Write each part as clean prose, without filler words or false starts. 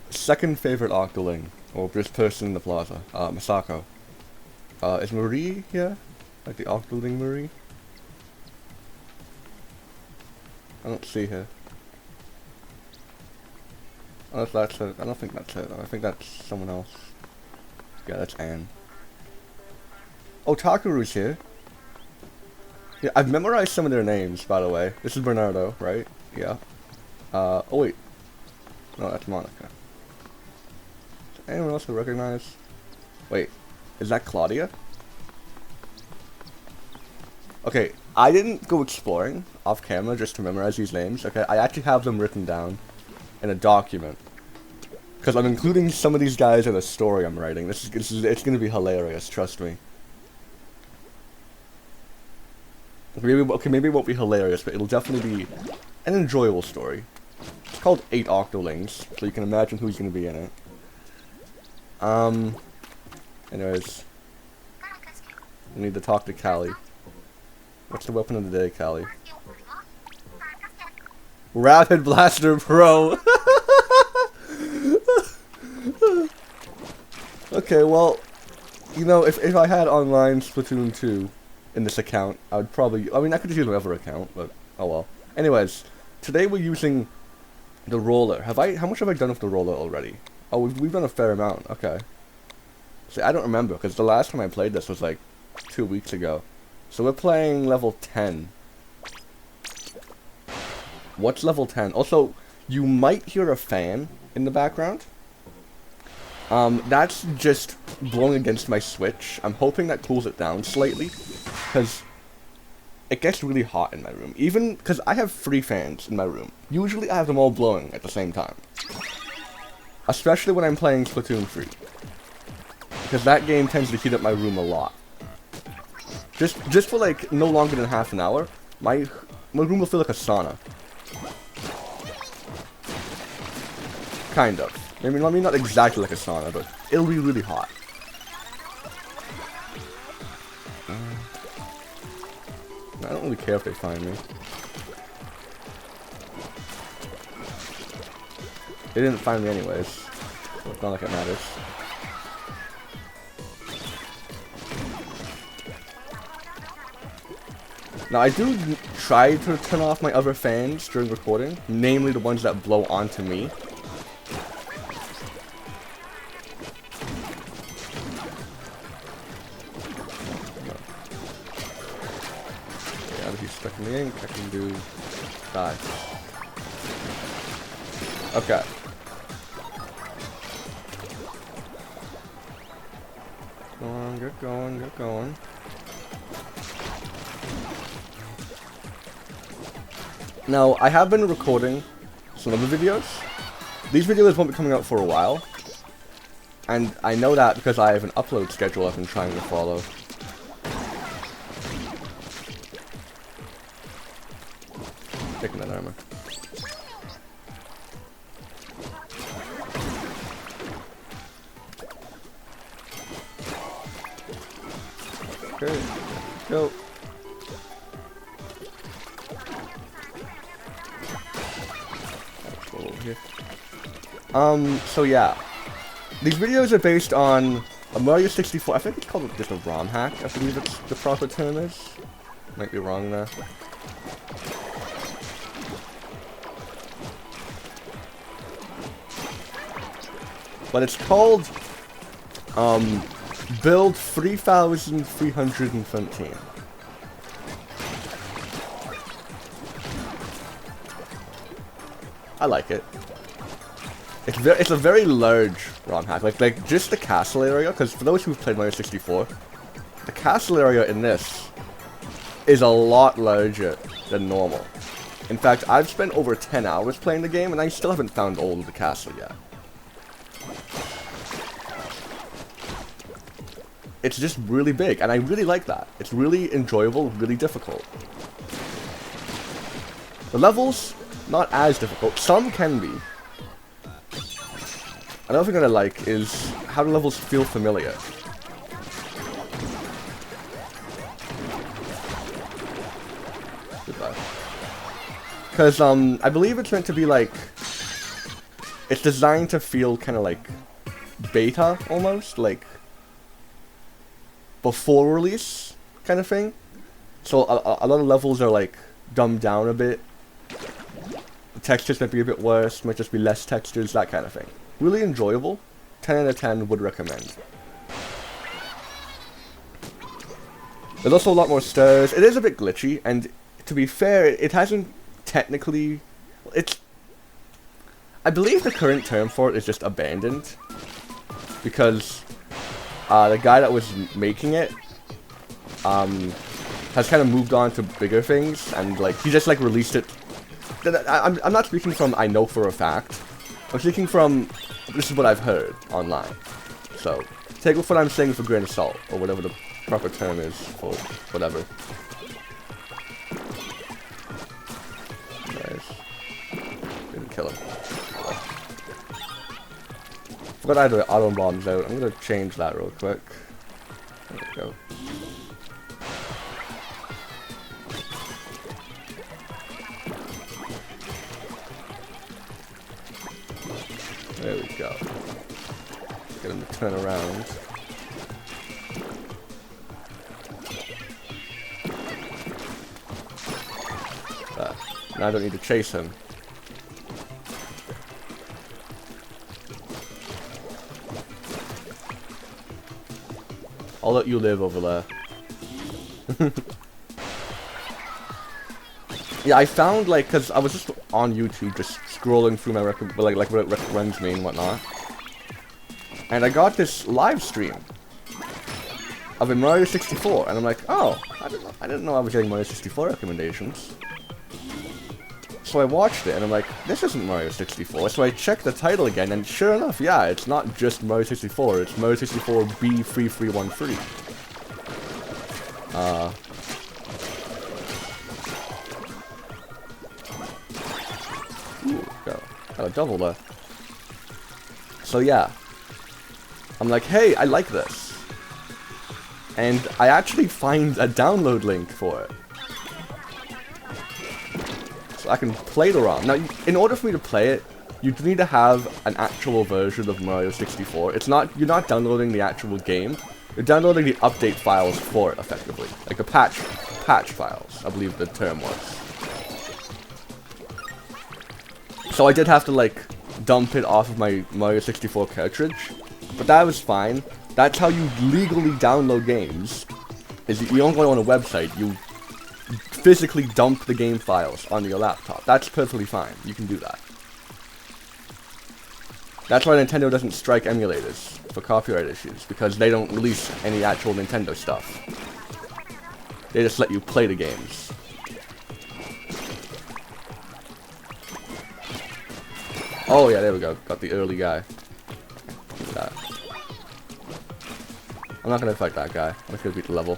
Second favorite Octoling, or just person in the plaza, Masako. Is Marie here? Like the Octoling Marie? I don't see her. Unless that's her. I don't think that's her though. I think that's someone else. Yeah, that's Anne. Oh, Takuru's here. Yeah, I've memorized some of their names, by the way. This is Bernardo, right? Yeah. Oh wait. No, that's Monica. Is anyone else to recognize? Wait, is that Claudia? Okay, I didn't go exploring off camera just to memorize these names, okay? I actually have them written down in a document. Because I'm including some of these guys in a story I'm writing. It's gonna be hilarious, trust me. Maybe it won't be hilarious, but it'll definitely be an enjoyable story. It's called 8 Octolings, so you can imagine who's gonna be in it. Anyways. We need to talk to Callie. What's the weapon of the day, Callie? Rapid Blaster Pro! Okay, well, you know, if I had online Splatoon 2 in this account, I would probably, I mean, I could just use my other account, but oh well. Anyways, today we're using the roller. How much have I done with the roller already? Oh, we've done a fair amount, okay. See, I don't remember, because the last time I played this was like 2 weeks ago. So we're playing level 10. What's level 10? Also, you might hear a fan in the background. That's just blowing against my Switch. I'm hoping that cools it down slightly, because it gets really hot in my room. Even, because I have 3 fans in my room. Usually I have them all blowing at the same time. Especially when I'm playing Splatoon 3. Because that game tends to heat up my room a lot. Just for like no longer than half an hour, my room will feel like a sauna. Kind of. I mean not exactly like a sauna, but it'll be really hot. I don't really care if they find me. They didn't find me anyways, so it's not like it matters. Now, I do try to turn off my other fans during recording, namely the ones that blow onto me. Yeah, if he's stuck in the ink, I can do die. Okay. Go on, get going, get going. Now, I have been recording some other videos. These videos won't be coming out for a while. And I know that because I have an upload schedule I've been trying to follow. Taking that armor. Okay, go. Here. So yeah. These videos are based on a Mario 64, I think it's called just a ROM hack, I believe it's the proper term is. Might be wrong there. But it's called, Build 3313. I like it. It's a very large ROM hack. Like just the castle area, because for those who've played Mario 64, the castle area in this is a lot larger than normal. In fact, I've spent over 10 hours playing the game, and I still haven't found all of the castle yet. It's just really big, and I really like that. It's really enjoyable, really difficult. The levels, not as difficult. Some can be. Another thing that I like is how the levels feel familiar. Goodbye. Because, I believe it's meant to be like... it's designed to feel kind of like beta almost, like before release kind of thing. So a lot of levels are like dumbed down a bit. The textures might be a bit worse, might just be less textures, that kind of thing. Really enjoyable. 10 out of 10 would recommend. There's also a lot more stairs. It is a bit glitchy, and to be fair, it hasn't technically... I believe the current term for it is just abandoned. Because the guy that was making it has kind of moved on to bigger things, and like he just like released it. I'm not speaking from I know for a fact. I'm speaking from this is what I've heard online. So take what I'm saying with a grain of salt, or whatever the proper term is for whatever. Nice. Didn't kill him. Forgot I had the auto bombs out. I'm gonna change that real quick. There we go. There we go. Get him to turn around. Now I don't need to chase him. I'll let you live over there. Yeah, I found, like, because I was just on YouTube, just scrolling through my like what it recommends me and whatnot. And I got this live stream of a Mario 64, and I'm like, oh, I didn't know I was getting Mario 64 recommendations. So I watched it, and I'm like, this isn't Mario 64. So I checked the title again, and sure enough, yeah, it's not just Mario 64, it's Mario 64 B3313. Ooh, got a double there. So yeah, I'm like, hey, I like this. And I actually find a download link for it. So I can play the ROM. Now, in order for me to play it, you need to have an actual version of Mario 64. You're not downloading the actual game. You're downloading the update files for it, effectively. Like the patch files, I believe the term was. So I did have to, like, dump it off of my Mario 64 cartridge. But that was fine. That's how you legally download games. Is you don't go on a website, you physically dump the game files on your laptop. That's perfectly fine. You can do that. That's why Nintendo doesn't strike emulators for copyright issues, because they don't release any actual Nintendo stuff. They just let you play the games. Oh yeah, there we go. Got the early guy. That. I'm not gonna fight that guy. I'm just gonna beat the level.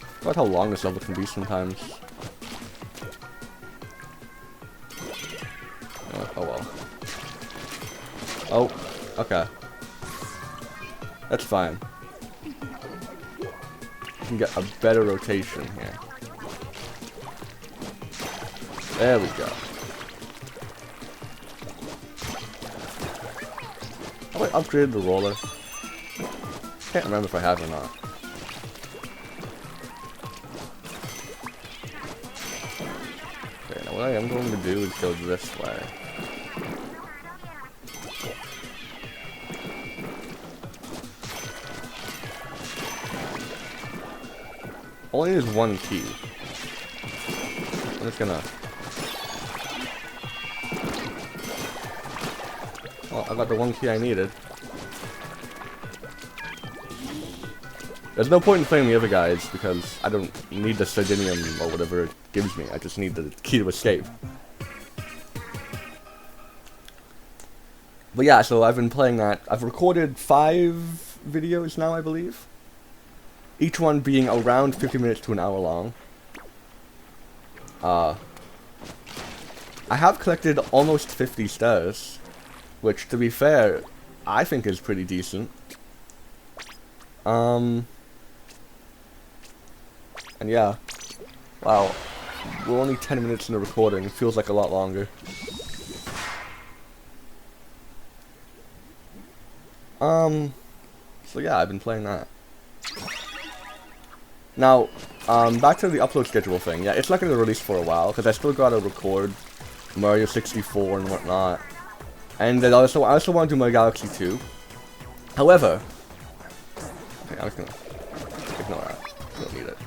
I forgot how long this level can be sometimes. Oh well. Oh, okay. That's fine. You can get a better rotation here. There we go. Have I upgraded the roller? Can't remember if I have or not. Okay, now what I am going to do is go this way. Only there's one key. I'm just gonna... Well, I got the one key I needed. There's no point in playing the other guys, because I don't need the Sardinium or whatever it gives me. I just need the key to escape. But yeah, so I've been playing that. I've recorded 5 videos now, I believe. Each one being around 50 minutes to an hour long. I have collected almost 50 stars, which, to be fair, I think is pretty decent. And yeah, wow, we're only 10 minutes into recording. It feels like a lot longer. So yeah, I've been playing that. Now, back to the upload schedule thing. Yeah, it's not gonna release for a while because I still gotta record Mario 64 and whatnot. And then I also want to do Mario Galaxy 2. However, okay, I'm just gonna ignore that. Don't need it.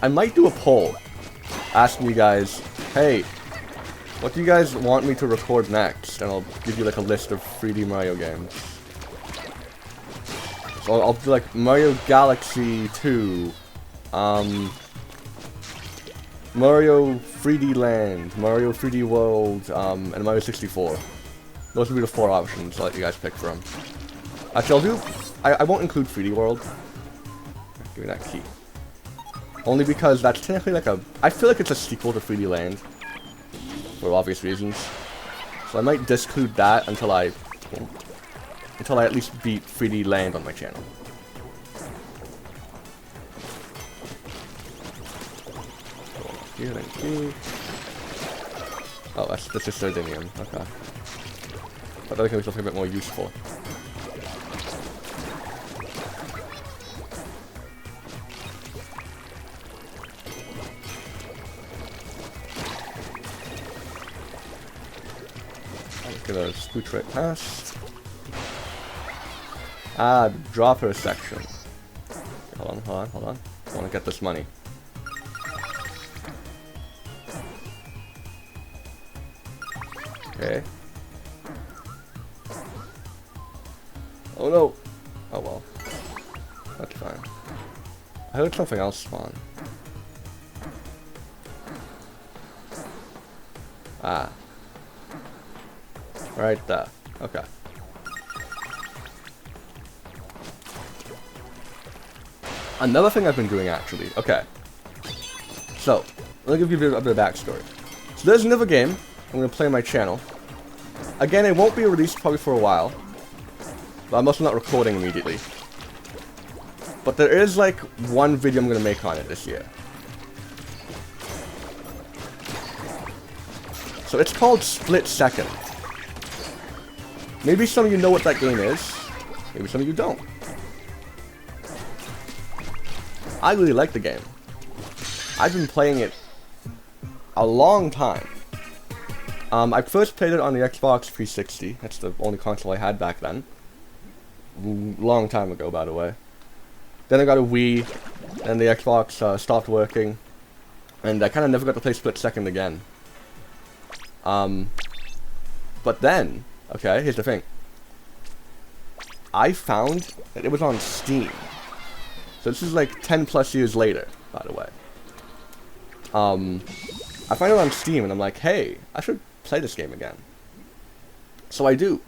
I might do a poll asking you guys, hey, what do you guys want me to record next? And I'll give you like a list of 3D Mario games. So I'll do like Mario Galaxy 2, Mario 3D Land, Mario 3D World, and Mario 64. Those would be the 4 options I'll let you guys pick from. Actually, I won't include 3D World. Give me that key. Only because that's technically like I feel like it's a sequel to 3D Land. For obvious reasons. So I might disclude that until I at least beat 3D Land on my channel. Here, thank you. Oh, that's just Sardinium. Okay. But that can be something a bit more useful. Gonna scooch right past. Ah, the dropper section. Hold on. I wanna get this money. Okay. Oh no! Oh well. That's fine. I heard something else spawn. Ah. Right there. Okay. Another thing I've been doing, actually. Okay. So, let me give you a bit of backstory. So there's another game I'm going to play on my channel. Again, it won't be released probably for a while. But I'm also not recording immediately. But there is, like, one video I'm going to make on it this year. So it's called Split Second. Maybe some of you know what that game is. Maybe some of you don't. I really like the game. I've been playing it a long time. I first played it on the Xbox 360. That's the only console I had back then. Long time ago, by the way. Then I got a Wii, and the Xbox stopped working. And I kind of never got to play Split Second again. But then... Okay, here's the thing. I found that it was on Steam. So this is like 10 plus years later, by the way. I find it on Steam and I'm like, hey, I should play this game again. So I do.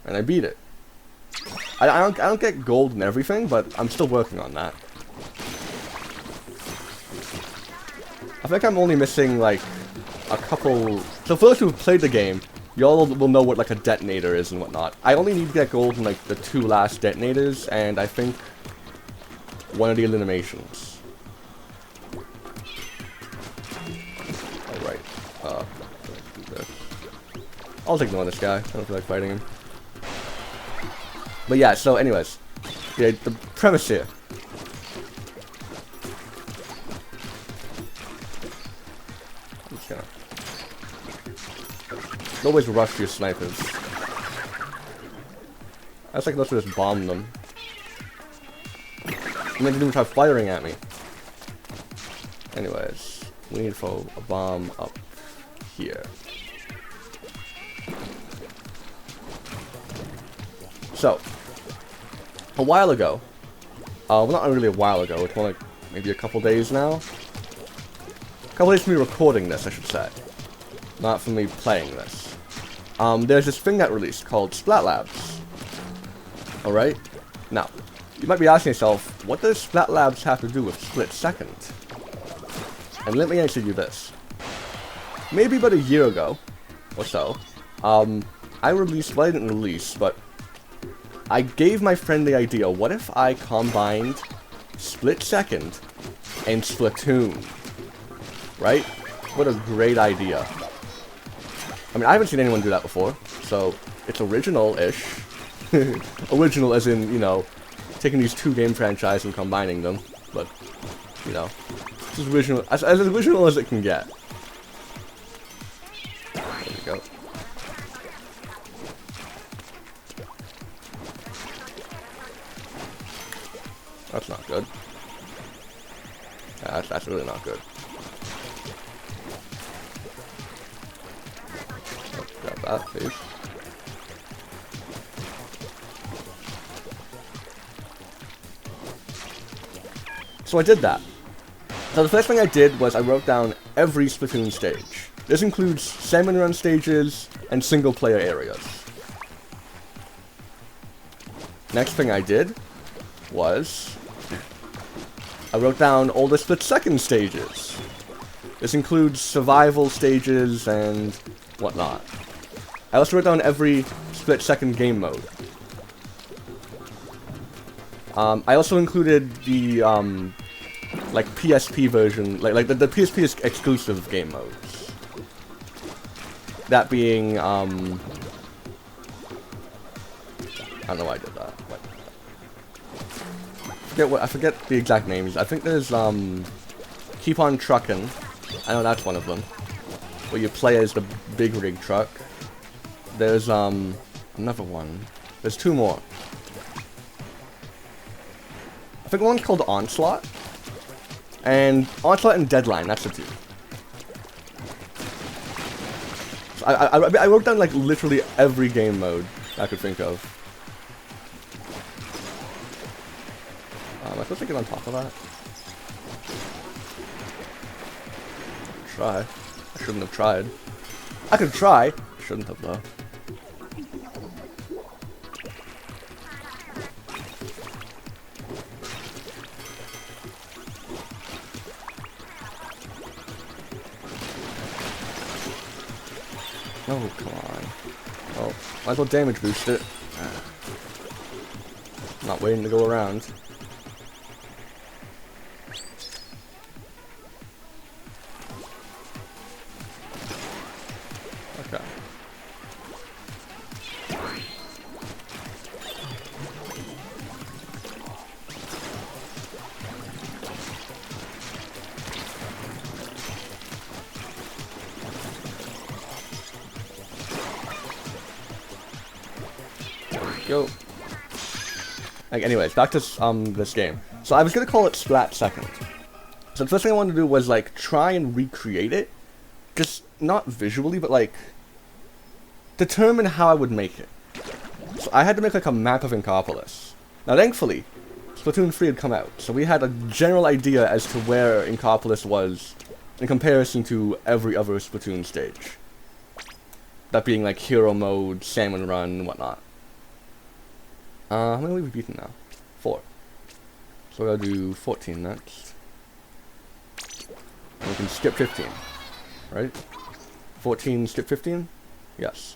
And I beat it. I don't get gold and everything, but I'm still working on that. I think I'm only missing like a couple... So for those who've played the game, y'all will know what like a detonator is and whatnot. I only need to get gold in like the 2 last detonators, and I think one of the eliminations. Alright, I'll just ignore this guy. I don't feel like fighting him. But yeah, so anyways. Yeah, the premise here. I'm just gonna... Always rush your snipers. I was like, let's just bomb them. And then they didn't try firing at me. Anyways, we need to throw a bomb up here. So, a while ago, well not really a while ago, it's more like maybe a couple days now. A couple days from me recording this, I should say. Not from me playing this. There's this thing that released called Splat Labs. Alright? Now, you might be asking yourself, what does Splat Labs have to do with Split Second? And let me answer you this. Maybe about a year ago, or so, I released, well I didn't release, but I gave my friend the idea, what if I combined Split Second and Splatoon? Right? What a great idea. I mean, I haven't seen anyone do that before, so it's original-ish. Original as in, you know, taking these two game franchises and combining them, but, you know, it's as original as it can get. There we go. That's not good. Yeah, that's really not good. Grab that, please. So I did that. So the first thing I did was I wrote down every Splatoon stage. This includes salmon run stages and single player areas. Next thing I did was I wrote down all the split second stages. This includes survival stages and whatnot. I also wrote down every split second game mode. I also included the like PSP version, like the PSP exclusive game modes. That being I don't know why I did that. I forget the exact names. I think there's Keep on Truckin'. I know that's one of them. Where you play as the big rig truck. There's another one. There's two more. I think one's called Onslaught. And Onslaught and Deadline, that's the two. So I wrote down like literally every game mode I could think of. Am I supposed to get on top of that? Try. I shouldn't have tried. I could try. Shouldn't have though. Oh, come on. Oh, might as well damage boost it. Not waiting to go around. Okay. Go. Like, anyways, back to this game. So I was gonna call it Splat Second. So the first thing I wanted to do was like try and recreate it, just not visually, but like determine how I would make it. So I had to make like a map of Inkopolis. Now, thankfully, Splatoon 3 had come out, so we had a general idea as to where Inkopolis was in comparison to every other Splatoon stage. That being like Hero Mode, Salmon Run, and whatnot. How many have we beaten now? 4. So we're gonna do 14 next. And we can skip 15. Right? 14, skip 15? Yes.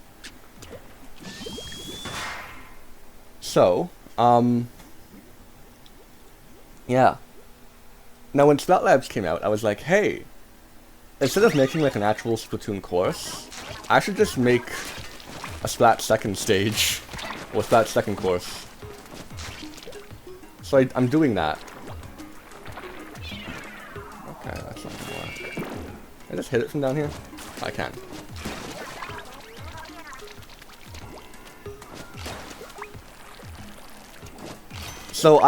So, yeah. Now when Splat Labs came out, I was like, hey, instead of making like an actual Splatoon course, I should just make a Splat Second stage. Or Splat Second course. So I'm doing that. Okay, that's not gonna work. Can I just hit it from down here? I can. So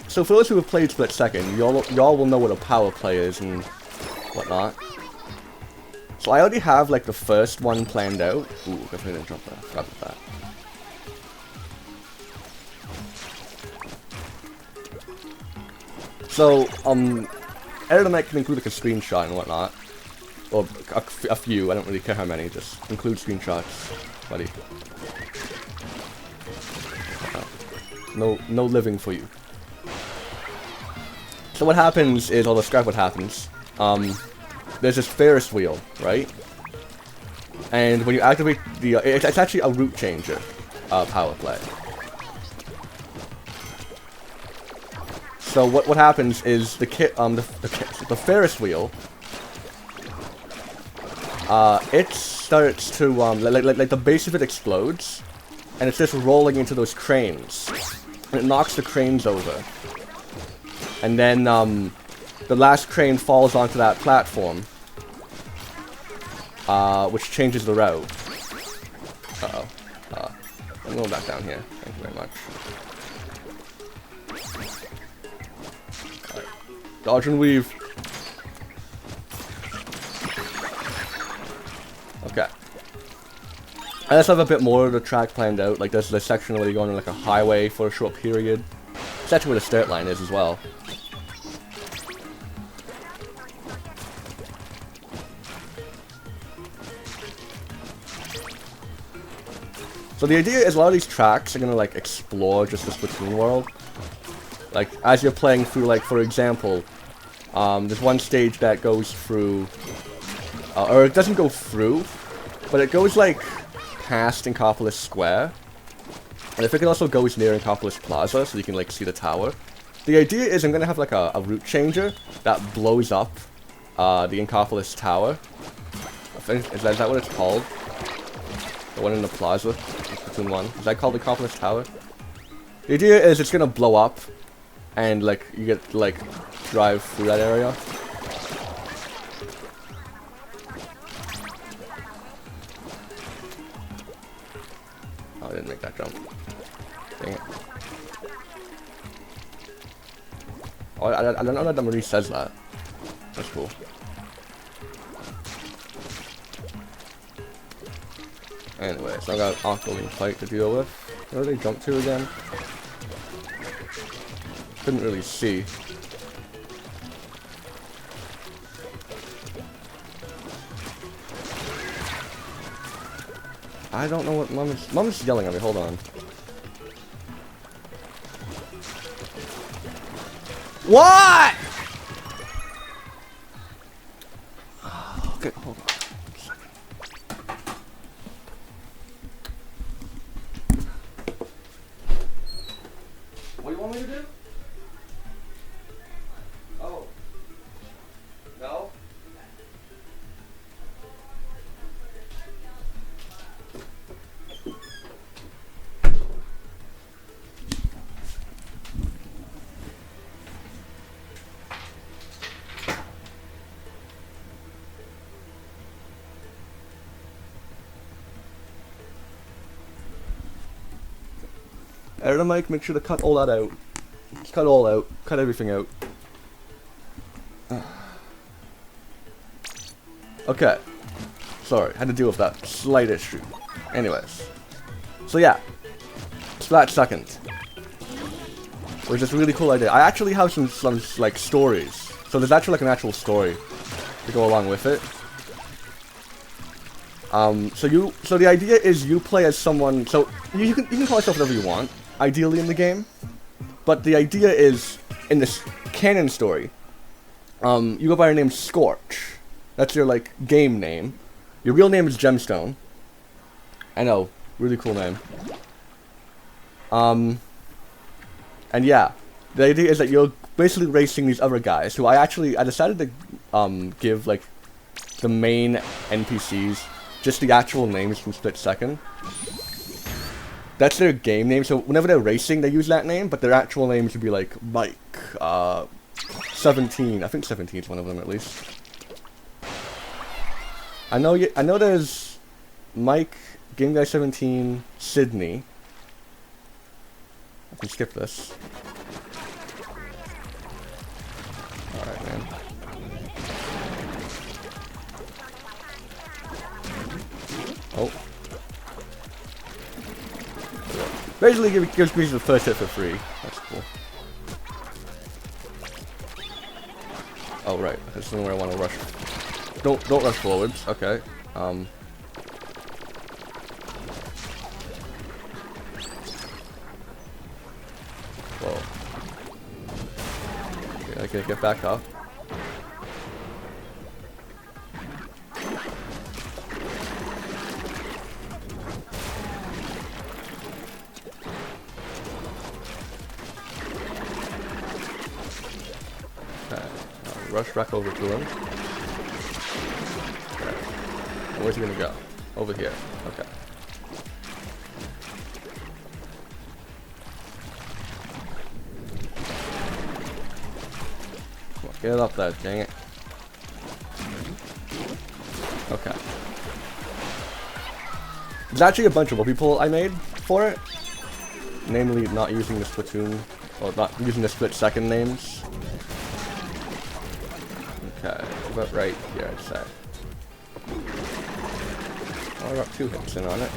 so for those who have played Split Second, y'all will know what a power play is and whatnot. So I already have like the first one planned out. Ooh, definitely didn't jump there. Forgot about that. So, editor mic can include like a screenshot and whatnot. Or a few, I don't really care how many, just include screenshots, buddy. No living for you. So what happens is, I'll describe what happens. There's this Ferris wheel, right? And when you activate the, it's actually a route changer power play. So what happens is the Ferris wheel, it starts to like the base of it explodes, and it's just rolling into those cranes, and it knocks the cranes over, and then the last crane falls onto that platform, which changes the route. I'm going back down here. Thank you very much. Alright. Dodge and weave. Okay. I just have a bit more of the track planned out. Like, there's this section where you go on like a highway for a short period. It's actually where the start line is as well. So the idea is a lot of these tracks are gonna like explore just the Splatoon world. Like as you're playing through, like for example, there's one stage that goes through, or it doesn't go through, but it goes like past Inkopolis Square, and I think it also goes near Inkopolis Plaza, so you can like see the tower. The idea is I'm gonna have like a route changer that blows up the Inkopolis Tower. I think is that what it's called? The one in the plaza, Splatoon 1. Is that called the Inkopolis Tower? The idea is it's gonna blow up, and like you get to like drive through that area. Oh, I didn't make that jump. Dang it. Oh, I don't know that the Marie says that. That's cool. Anyway, so I got an Aqualine fight to deal with. Where did they jump to again? Couldn't really see. I don't know what Mom's yelling at me, hold on. What? Okay, hold on. What do you want me to do? Oh. No? Edit the mic, make sure to cut all that out. Cut all out. Cut everything out. Okay. Sorry, had to deal with that slight issue. Anyways. So yeah. Splat second. Which is a really cool idea. I actually have some like stories. So there's actually like an actual story to go along with it. So the idea is you play as someone, so you can call yourself whatever you want, ideally in the game. But the idea is, in this canon story, you go by the name Scorch. That's your, like, game name. Your real name is Gemstone. I know, really cool name. And yeah, the idea is that you're basically racing these other guys, who I decided to, give, like, the main NPCs just the actual names from Split Second. That's their game name, so whenever they're racing, they use that name, but their actual names would be like Mike, 17. I think 17 is one of them at least. I know there's Mike, Game Guy 17, Sydney. I can skip this. Alright, man. Oh. Basically, gives me the first hit for free. That's cool. Oh right, this is where I want to rush. Don't rush forwards. Okay. Whoa. Okay, I can get back up. rush back over to him. Okay. And where's he gonna go? Over here. Okay. Come on, get up there, dang it. Okay. There's actually a bunch of people I made for it. Namely, not using the Splatoon, or not using the split-second names. Okay, about right here, I'd say. Oh, I got 2 hits in on it.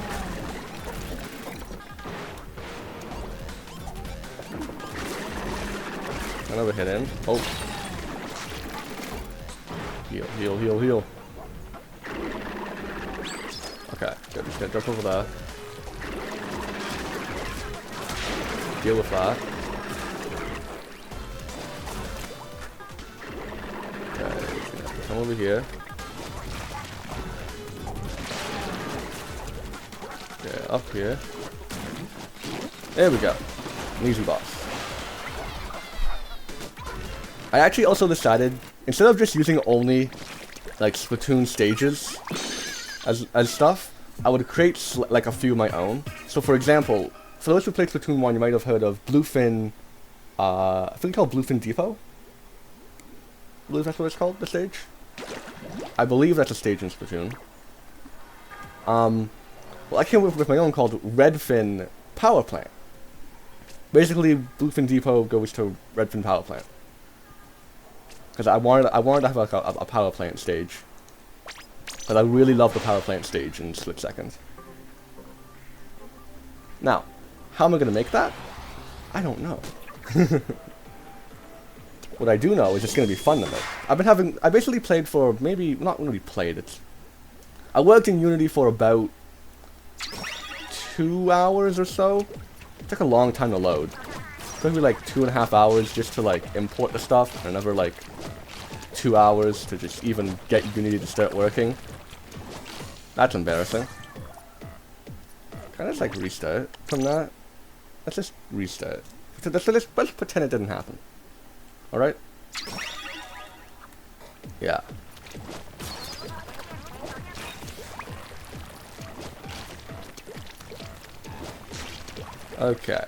Another hit in. Oh. Heal, heal, heal, heal. Okay, good. Just gonna jump over there. Deal with that. Okay, come over here. Okay, up here. There we go. An easy boss. I actually also decided, instead of just using only like Splatoon stages as stuff, I would create like a few of my own. So for example, for those who played Splatoon 1, you might have heard of Bluefin, I think it's called Bluefin Depot? I believe that's what it's called, the stage? I believe that's a stage in Splatoon. Well, I came up with my own called Redfin Power Plant. Basically, Bluefin Depot goes to Redfin Power Plant. Because I wanted to have like a power plant stage. But I really love the power plant stage in split seconds. Now, how am I going to make that? I don't know. What I do know is it's going to be fun to make. I basically played for maybe, not really played, I worked in Unity for about 2 hours or so. It took a long time to load. Maybe like 2.5 hours just to like import the stuff, and another like 2 hours to just even get Unity to start working. That's embarrassing. Can I just like restart from that? Let's just restart. So let's pretend it didn't happen. Alright? Yeah. Okay.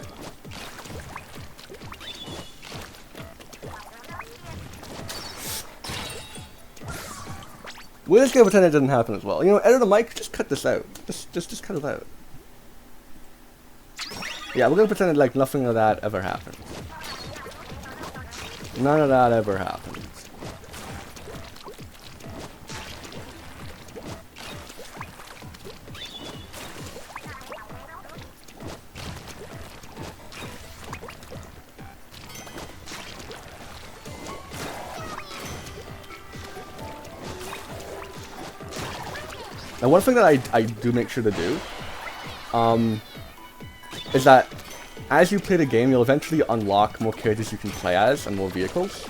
We're just gonna pretend it didn't happen as well. You know, editor Mike, just cut this out. Just cut it out. Yeah, we're gonna pretend like nothing of that ever happened. None of that ever happened. Now, one thing that I do make sure to do, is that as you play the game, you'll eventually unlock more characters you can play as and more vehicles.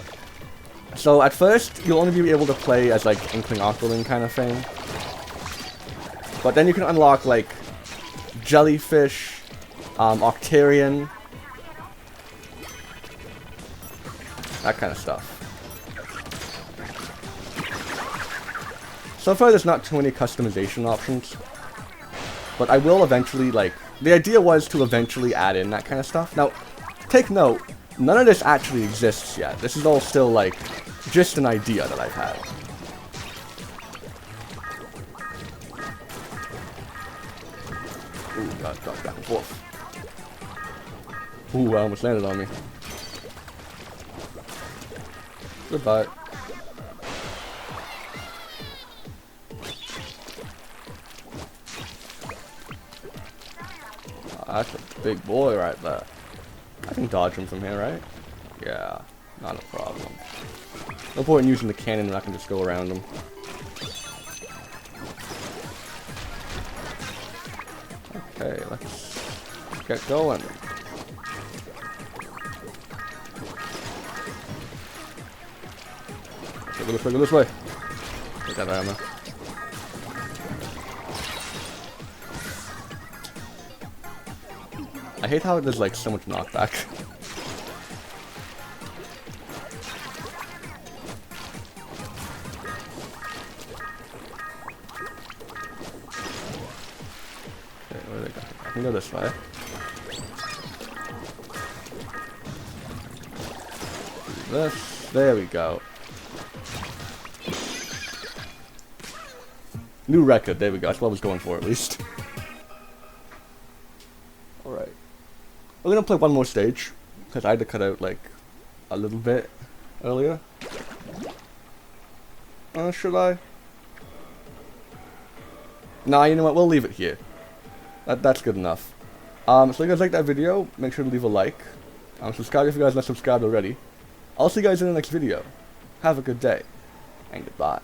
So at first, you'll only be able to play as like Inkling Aqualing kind of thing. But then you can unlock like Jellyfish, Octarian, that kind of stuff. So far, there's not too many customization options, but I will eventually, like, the idea was to eventually add in that kind of stuff. Now, take note, none of this actually exists yet. This is all still, like, just an idea that I've had. Ooh, God, back and forth. Ooh, I almost landed on me. Goodbye. That's a big boy right there. I can dodge him from here, right? Yeah, not a problem. No point in using the cannon when I can just go around him. Okay, let's get going. Go this way, go this way. Take that armor. I hate how there's like so much knockback. Okay, where do they go? I can go this way. Do this. There we go. New record. There we go. That's what I was going for, at least. Alright. We're gonna play one more stage, because I had to cut out, like, a little bit earlier. Should I? Nah, you know what? We'll leave it here. That's good enough. So if you guys like that video, make sure to leave a like. Subscribe if you guys are not subscribed already. I'll see you guys in the next video. Have a good day, and goodbye.